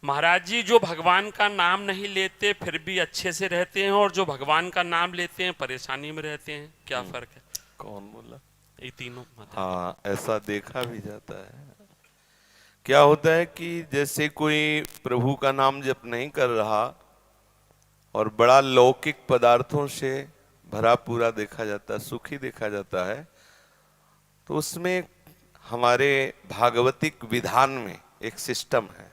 महाराज जी, जो भगवान का नाम नहीं लेते फिर भी अच्छे से रहते हैं, और जो भगवान का नाम लेते हैं परेशानी में रहते हैं, क्या फर्क है? कौन बोला? ये तीनों बता दो। हाँ, ऐसा देखा भी जाता है। क्या होता है कि जैसे कोई प्रभु का नाम जप नहीं कर रहा और बड़ा लौकिक पदार्थों से भरा पूरा देखा जाता है, सुखी देखा जाता है, तो उसमें हमारे भागवतिक विधान में एक सिस्टम है।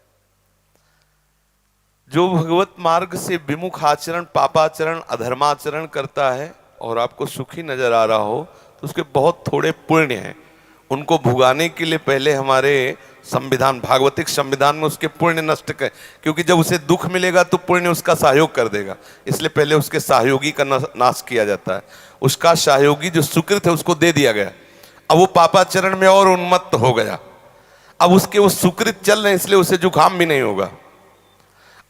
जो भगवत मार्ग से विमुख आचरण, पापाचरण, अधर्माचरण करता है और आपको सुखी नजर आ रहा हो, तो उसके बहुत थोड़े पुण्य हैं। उनको भुगाने के लिए पहले हमारे संविधान, भागवतिक संविधान में उसके पुण्य नष्ट कर, क्योंकि जब उसे दुख मिलेगा तो पुण्य उसका सहयोग कर देगा, इसलिए पहले उसके सहयोगी का नाश किया जाता है। उसका सहयोगी जो सुकृत है उसको दे दिया गया। अब वो पापाचरण में और उन्मत्त हो गया। अब उसके वो सुकृत चल रहे, इसलिए उसे जुकाम भी नहीं होगा।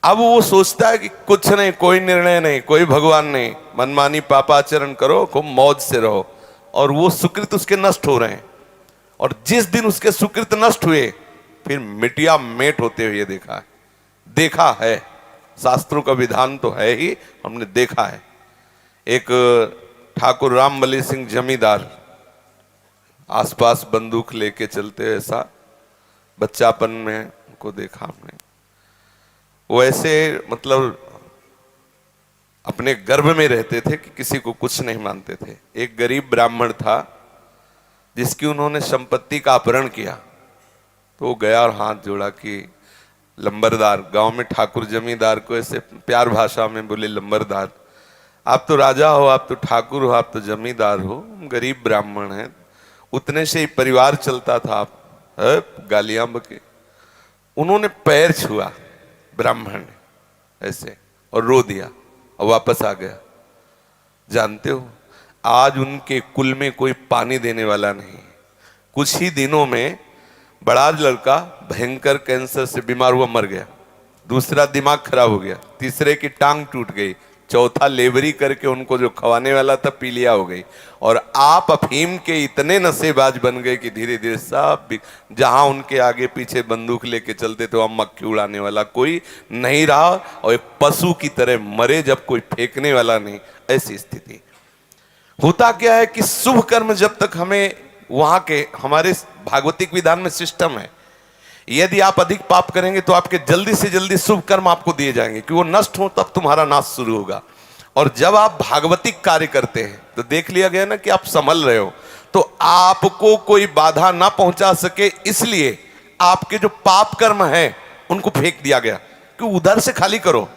अब वो सोचता है कि कुछ नहीं, कोई निर्णय नहीं, कोई भगवान नहीं, मनमानी पापाचरण करो, खूब मौज से रहो, और वो सुकृत उसके नष्ट हो रहे हैं। और जिस दिन उसके सुकृत नष्ट हुए, फिर मिटिया मेट होते हुए देखा है। शास्त्रों का विधान तो है ही, हमने देखा है। एक ठाकुर रामबली सिंह जमींदार आसपास बंदूक लेके चलते, ऐसा बच्चापन में उनको देखा हमने। वो ऐसे मतलब अपने गर्भ में रहते थे कि किसी को कुछ नहीं मानते थे। एक गरीब ब्राह्मण था जिसकी उन्होंने संपत्ति का अपहरण किया, तो वो गया और हाथ जोड़ा कि लंबरदार, गांव में ठाकुर जमींदार को ऐसे प्यार भाषा में बोले, लंबरदार, आप तो राजा हो, आप तो ठाकुर हो, आप तो जमींदार हो, हम गरीब ब्राह्मण हैं, उतने से ही परिवार चलता था, आप गालियां बके। उन्होंने पैर छुआ ब्राह्मण ने ऐसे और रो दिया और वापस आ गया। जानते हो, आज उनके कुल में कोई पानी देने वाला नहीं। कुछ ही दिनों में बड़ा लड़का भयंकर कैंसर से बीमार हुआ, मर गया। दूसरा दिमाग खराब हो गया, तीसरे की टांग टूट गई, चौथा लेबरी करके उनको जो खवाने वाला था पीलिया हो गई। और आप अफीम के इतने नशेबाज बन गए कि धीरे धीरे सब जहां उनके आगे पीछे बंदूक लेके चलते थे वहां मक्खी उड़ाने वाला कोई नहीं रहा, और एक पशु की तरह मरे जब कोई फेंकने वाला नहीं, ऐसी स्थिति। होता क्या है कि शुभ कर्म जब तक हमें वहां के हमारे भागवतिक विधान में सिस्टम है, यदि आप अधिक पाप करेंगे तो आपके जल्दी से जल्दी शुभ कर्म आपको दिए जाएंगे कि वो नष्ट हो, तब तुम्हारा नाश शुरू होगा। और जब आप भागवतिक कार्य करते हैं तो देख लिया गया ना कि आप संभल रहे हो, तो आपको कोई बाधा ना पहुंचा सके, इसलिए आपके जो पाप कर्म है उनको फेंक दिया गया कि उधर से खाली करो।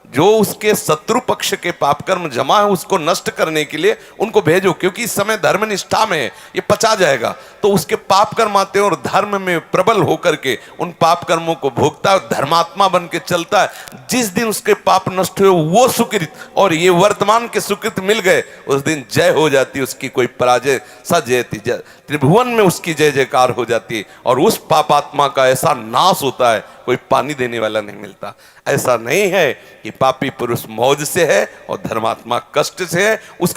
जो उसके शत्रु पक्ष के पाप कर्म जमा है उसको नष्ट करने के लिए उनको भेजो, क्योंकि इस समय धर्म निष्ठा में है, ये पचा जाएगा। तो उसके पाप कर्म आते हैं और धर्म में प्रबल होकर के उन पाप कर्मों को भोगता है, धर्मात्मा बन के चलता है। जिस दिन उसके पाप नष्ट हुए वो सुकृत और ये वर्तमान के सुकृत मिल गए, उस दिन जय हो जाती, उसकी कोई पराजय सजयती, त्रिभुवन में उसकी जय जयकार हो जाती, और उस पापात्मा का ऐसा नाश होता है, कोई पानी देने वाला नहीं मिलता। ऐसा नहीं है कि पापी पुरुष मौज से है और धर्मात्मा कष्ट से है। उसके